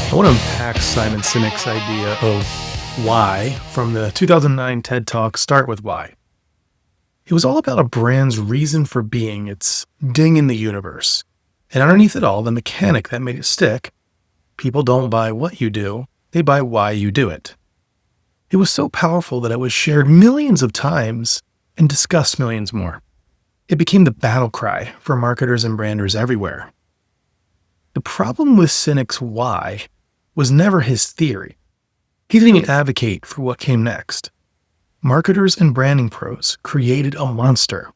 I want to unpack Simon Sinek's idea of why from the 2009 TED Talk, Start With Why. It was all about a brand's reason for being, its ding in the universe. And underneath it all, the mechanic that made it stick: people don't buy what you do, they buy why you do it. It was so powerful that it was shared millions of times and discussed millions more. It became the battle cry for marketers and branders everywhere. The problem with Sinek's why was never his theory. He didn't even advocate for what came next. Marketers and branding pros created a monster.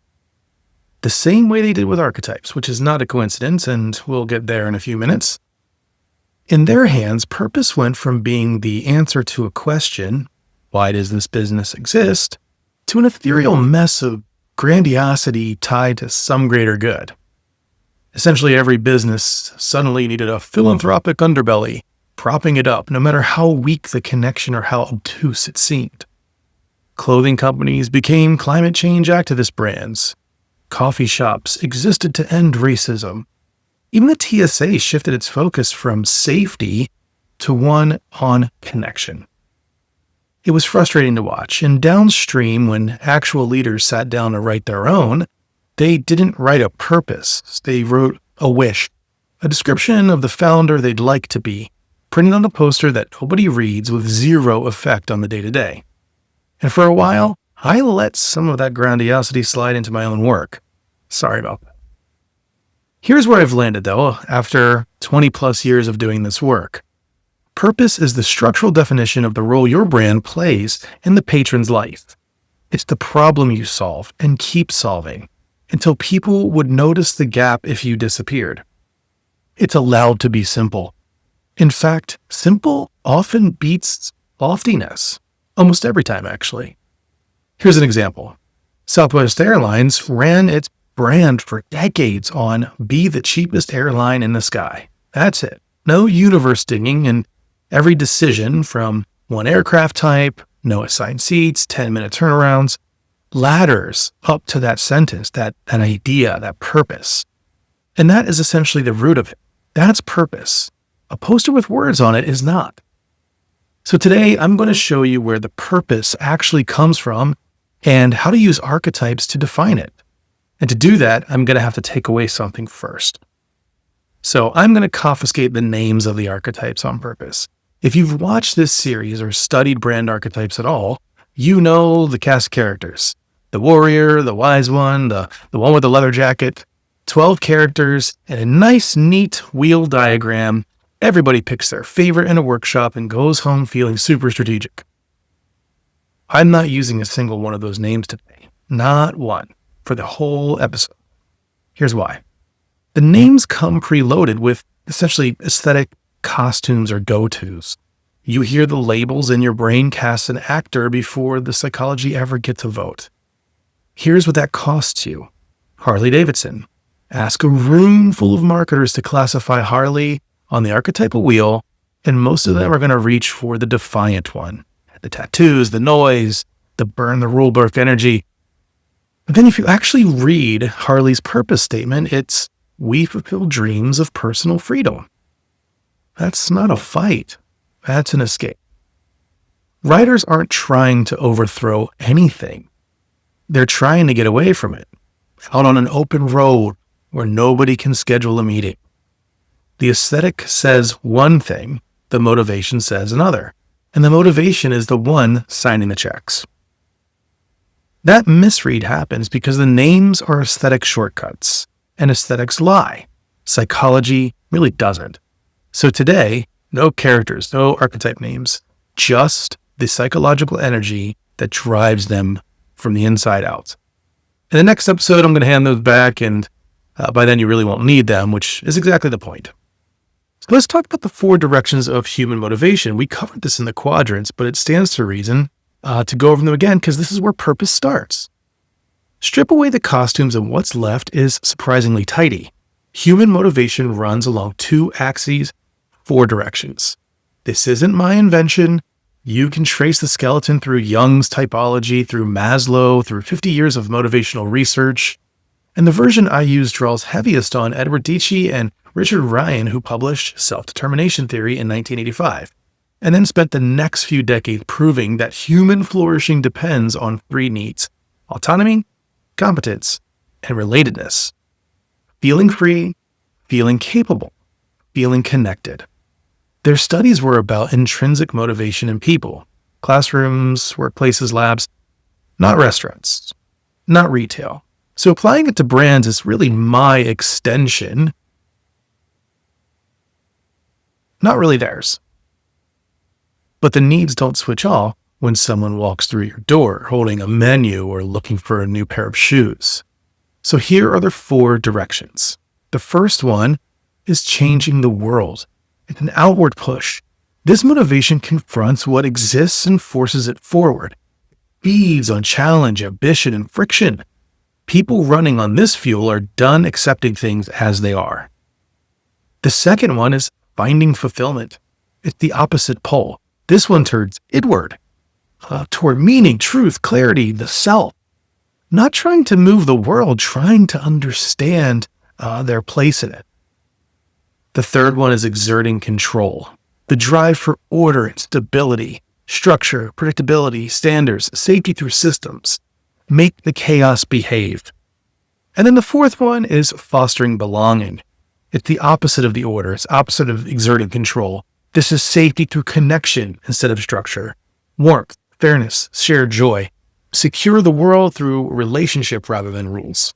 The same way they did with archetypes, which is not a coincidence, and we'll get there in a few minutes. In their hands, purpose went from being the answer to a question, why does this business exist, to an ethereal mess of grandiosity tied to some greater good. Essentially, every business suddenly needed a philanthropic underbelly, propping it up, no matter how weak the connection or how obtuse it seemed. Clothing companies became climate change activist brands. Coffee shops existed to end racism. Even the TSA shifted its focus from safety to one on connection. It was frustrating to watch, and downstream, when actual leaders sat down to write their own, they didn't write a purpose. They wrote a wish, a description of the founder they'd like to be, printed on a poster that nobody reads with zero effect on the day-to-day. And for a while, I let some of that grandiosity slide into my own work. Sorry about that. Here's where I've landed, though, after 20 plus years of doing this work. Purpose is the structural definition of the role your brand plays in the patron's life. It's the problem you solve and keep solving until people would notice the gap if you disappeared. It's allowed to be simple. In fact, simple often beats loftiness. Almost every time, actually. Here's an example. Southwest Airlines ran its brand for decades on be the cheapest airline in the sky. That's it. No universe dinging, and every decision from one aircraft type, no assigned seats, 10-minute turnarounds, ladders up to that sentence, that idea, that purpose. And that is essentially the root of it. That's purpose. A poster with words on it is not. So today, I'm going to show you where the purpose actually comes from and how to use archetypes to define it. And to do that, I'm going to have to take away something first. So I'm going to confiscate the names of the archetypes on purpose. If you've watched this series or studied brand archetypes at all, you know the cast of characters. The warrior, the wise one, the one with the leather jacket, 12 characters, and a nice, neat wheel diagram. Everybody picks their favorite in a workshop and goes home feeling super strategic. I'm not using a single one of those names today. Not one. For the whole episode. Here's why. The names come preloaded with essentially aesthetic costumes or go-tos. You hear the labels and your brain casts an actor before the psychology ever gets a vote. Here's what that costs you. Harley Davidson. Ask a room full of marketers to classify Harley on the archetypal wheel, and most of them are going to reach for the defiant one. The tattoos, the noise, the burn the rule book energy. But then if you actually read Harley's purpose statement, it's, we fulfill dreams of personal freedom. That's not a fight. That's an escape. Writers aren't trying to overthrow anything. They're trying to get away from it, out on an open road where nobody can schedule a meeting. The aesthetic says one thing, the motivation says another, and the motivation is the one signing the checks. That misread happens because the names are aesthetic shortcuts, and aesthetics lie. Psychology really doesn't. So today, no characters, no archetype names, just the psychological energy that drives them from the inside out. In the next episode, I'm going to hand those back, and by then you really won't need them, which is exactly the point. So let's talk about the 4 directions of human motivation. We covered this in the quadrants, but it stands to reason to go over them again because this is where purpose starts. Strip away the costumes and what's left is surprisingly tidy. Human motivation runs along 2 axes, 4 directions. This isn't my invention. You can trace the skeleton through Jung's typology, through Maslow, through 50 years of motivational research. And the version I use draws heaviest on Edward Deci and Richard Ryan, who published Self-Determination Theory in 1985, and then spent the next few decades proving that human flourishing depends on three needs: autonomy, competence, and relatedness. Feeling free, feeling capable, feeling connected. Their studies were about intrinsic motivation in people, classrooms, workplaces, labs, not restaurants, not retail. So applying it to brands is really my extension, not really theirs. But the needs don't switch off when someone walks through your door holding a menu or looking for a new pair of shoes. So here are the 4 directions. The first one is changing the world. It's an outward push. This motivation confronts what exists and forces it forward. It feeds on challenge, ambition, and friction. People running on this fuel are done accepting things as they are. The second one is finding fulfillment. It's the opposite pole. This one turns inward, toward meaning, truth, clarity, the self. Not trying to move the world, trying to understand their place in it. The third one is exerting control. The drive for order and stability, structure, predictability, standards, safety through systems. Make the chaos behave. And then the fourth one is fostering belonging. It's the opposite of the order. It's opposite of exerting control. This is safety through connection instead of structure. Warmth, fairness, shared joy. Secure the world through relationship rather than rules.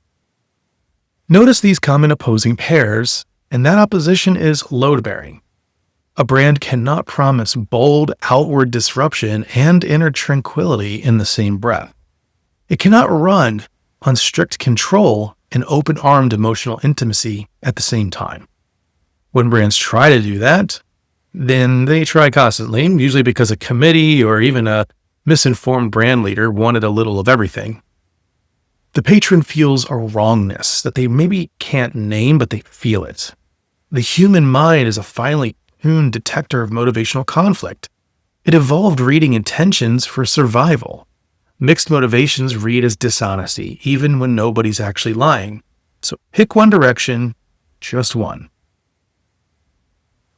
Notice these common opposing pairs, and that opposition is load-bearing. A brand cannot promise bold outward disruption and inner tranquility in the same breath. It cannot run on strict control and open-armed emotional intimacy at the same time. When brands try to do that, then they try constantly, usually because a committee or even a misinformed brand leader wanted a little of everything. The patron feels a wrongness that they maybe can't name, but they feel it. The human mind is a finely tuned detector of motivational conflict. It evolved reading intentions for survival. Mixed motivations read as dishonesty, even when nobody's actually lying. So pick one direction, just one.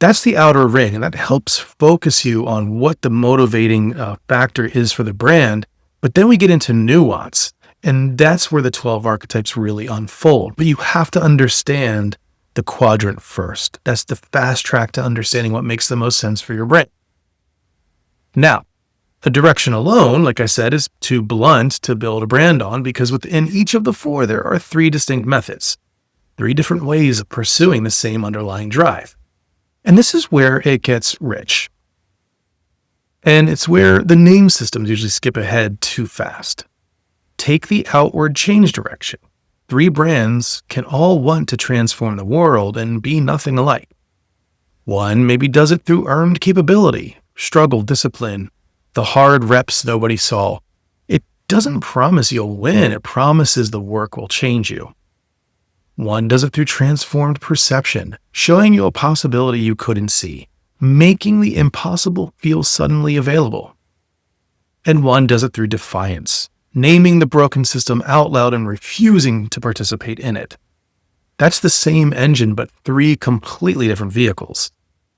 That's the outer ring, and that helps focus you on what the motivating factor is for the brand. But then we get into nuance, and that's where the 12 archetypes really unfold. But you have to understand the quadrant first. That's the fast track to understanding what makes the most sense for your brand. Now, the direction alone, like I said, is too blunt to build a brand on, because within each of the 4, there are 3 distinct methods, 3 different ways of pursuing the same underlying drive. And this is where it gets rich. And it's where the name systems usually skip ahead too fast. Take the outward change direction. 3 brands can all want to transform the world and be nothing alike. One maybe does it through earned capability, struggle, discipline, the hard reps nobody saw. It doesn't promise you'll win, it promises the work will change you. One does it through transformed perception, showing you a possibility you couldn't see, making the impossible feel suddenly available. And one does it through defiance, naming the broken system out loud and refusing to participate in it. That's the same engine, but 3 completely different vehicles.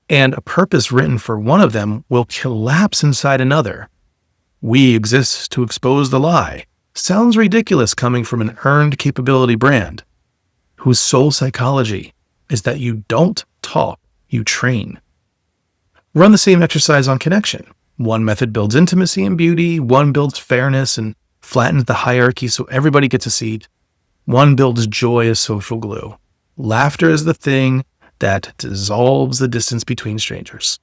And a purpose written for one of them will collapse inside another. We exist to expose the lie. Sounds ridiculous coming from an earned capability brand, whose sole psychology is that you don't talk, you train. Run the same exercise on connection. One method builds intimacy and beauty, one builds fairness and flattens the hierarchy so everybody gets a seat. One builds joy as social glue. Laughter is the thing that dissolves the distance between strangers.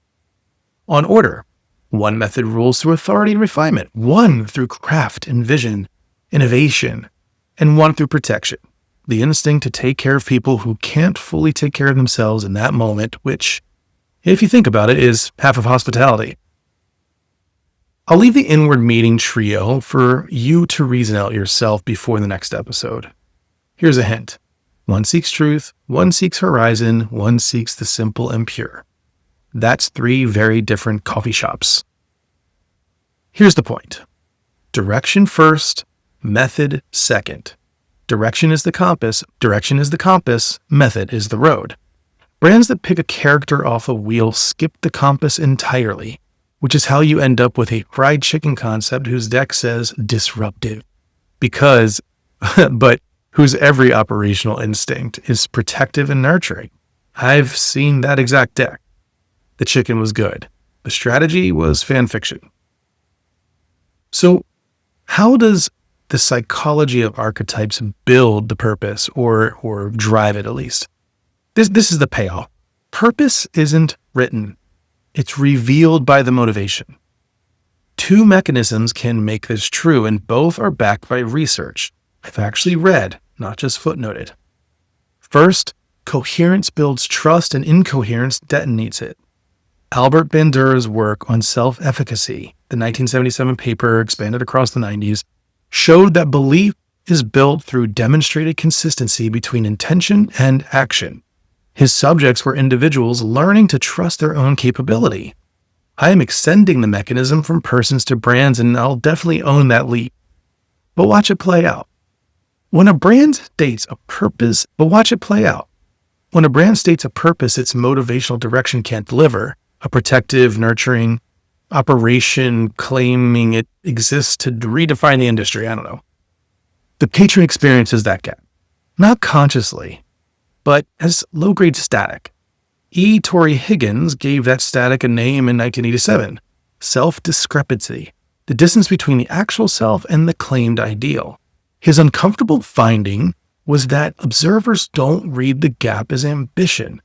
On order, one method rules through authority and refinement, one through craft and vision, innovation, and one through protection. The instinct to take care of people who can't fully take care of themselves in that moment, which, if you think about it, is half of hospitality. I'll leave the inward meeting trio for you to reason out yourself before the next episode. Here's a hint. One seeks truth, one seeks horizon, one seeks the simple and pure. That's 3 very different coffee shops. Here's the point. Direction first, method second. Direction is the compass, method is the road. Brands that pick a character off a wheel skip the compass entirely, which is how you end up with a fried chicken concept whose deck says disruptive. But whose every operational instinct is protective and nurturing. I've seen that exact deck. The chicken was good. The strategy was fan fiction. So, how does the psychology of archetypes build the purpose or drive it at least? This is the payoff. Purpose isn't written. It's revealed by the motivation. Two mechanisms can make this true, and both are backed by research. I've actually read, not just footnoted. First, coherence builds trust and incoherence detonates it. Albert Bandura's work on self-efficacy, the 1977 paper expanded across the 90s, showed that belief is built through demonstrated consistency between intention and action. His subjects were individuals learning to trust their own capability. I am extending the mechanism from persons to brands, and I'll definitely own that leap. But watch it play out. When a brand states a purpose, its motivational direction can't deliver, a protective, nurturing operation claiming it exists to redefine the industry, I don't know. The patron experiences that gap. Not consciously, but as low-grade static. E. Torrey Higgins gave that static a name in 1987, self-discrepancy, the distance between the actual self and the claimed ideal. His uncomfortable finding was that observers don't read the gap as ambition.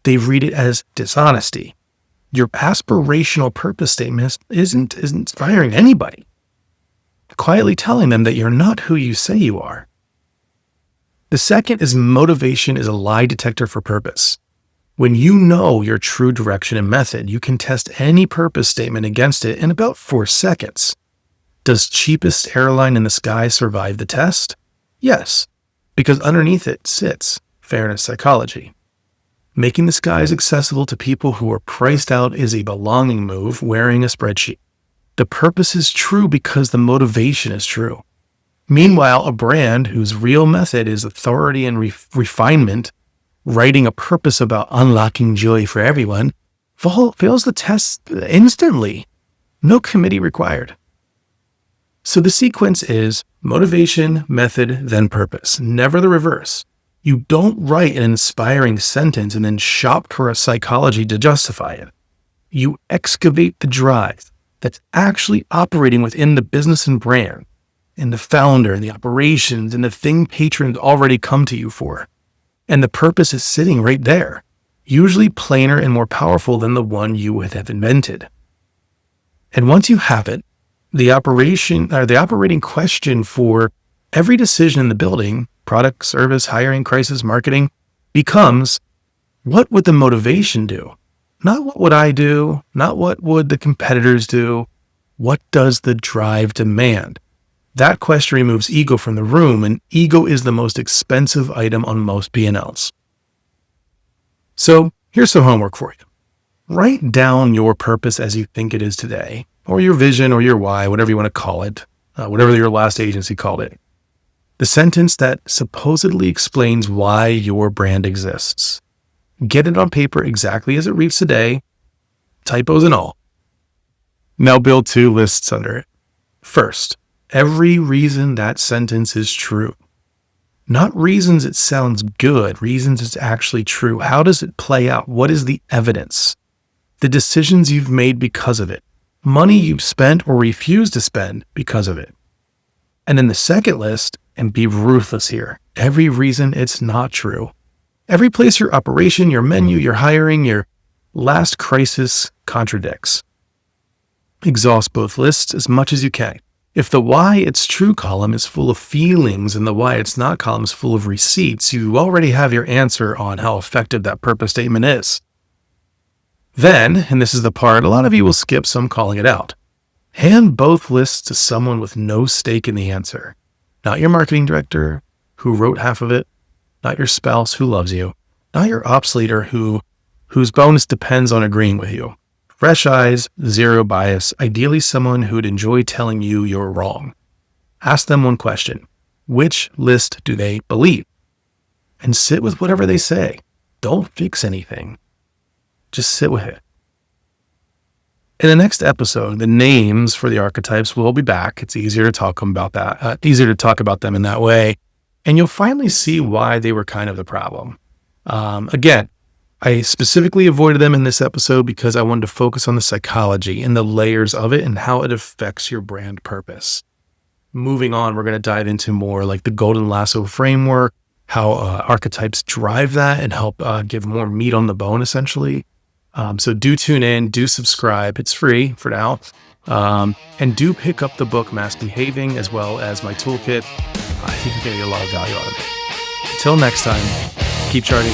They read it as dishonesty. Your aspirational purpose statement isn't inspiring anybody, quietly telling them that you're not who you say you are. The second is motivation is a lie detector for purpose. When you know your true direction and method, you can test any purpose statement against it in about 4 seconds. Does cheapest airline in the sky survive the test? Yes, because underneath it sits fairness psychology. Making the skies accessible to people who are priced out is a belonging move wearing a spreadsheet. The purpose is true because the motivation is true. Meanwhile, a brand whose real method is authority and refinement, writing a purpose about unlocking joy for everyone, fails the test instantly. No committee required. So the sequence is motivation, method, then purpose, never the reverse. You don't write an inspiring sentence and then shop for a psychology to justify it. You excavate the drive that's actually operating within the business and brand, and the founder, and the operations, and the thing patrons already come to you for. And the purpose is sitting right there, usually plainer and more powerful than the one you would have invented. And once you have it, the operating question for every decision in the building, product, service, hiring, crisis, marketing, becomes, what would the motivation do? Not what would I do, not what would the competitors do, what does the drive demand? That question removes ego from the room, and ego is the most expensive item on most P&Ls. So here's some homework for you. Write down your purpose as you think it is today, or your vision or your why, whatever you want to call it, whatever your last agency called it. The sentence that supposedly explains why your brand exists. Get it on paper exactly as it reads today, typos and all. Now build 2 lists under it. First, every reason that sentence is true. Not reasons it sounds good, reasons it's actually true. How does it play out? What is the evidence? The decisions you've made because of it. Money you've spent or refused to spend because of it. And then the second list, and be ruthless here, every reason it's not true. Every place your operation, your menu, your hiring, your last crisis contradicts. Exhaust both lists as much as you can. If the why it's true column is full of feelings and the why it's not column is full of receipts, you already have your answer on how effective that purpose statement is. Then, and this is the part a lot of you will skip, so I'm calling it out, hand both lists to someone with no stake in the answer. Not your marketing director, who wrote half of it, not your spouse who loves you, not your ops leader whose bonus depends on agreeing with you. Fresh eyes, zero bias, ideally someone who'd enjoy telling you you're wrong. Ask them one question. Which list do they believe? And sit with whatever they say. Don't fix anything. Just sit with it. In the next episode, the names for the archetypes will be back. It's easier to talk about that, easier to talk about them in that way. And you'll finally see why they were kind of the problem. Again, I specifically avoided them in this episode because I wanted to focus on the psychology and the layers of it and how it affects your brand purpose. Moving on, we're going to dive into more like the golden lasso framework, how archetypes drive that and help give more meat on the bone, essentially. So do tune in, do subscribe. It's free for now. And do pick up the book Mass Behaving as well as my toolkit. I think you're going to get a lot of value out of it. Until next time, keep charting.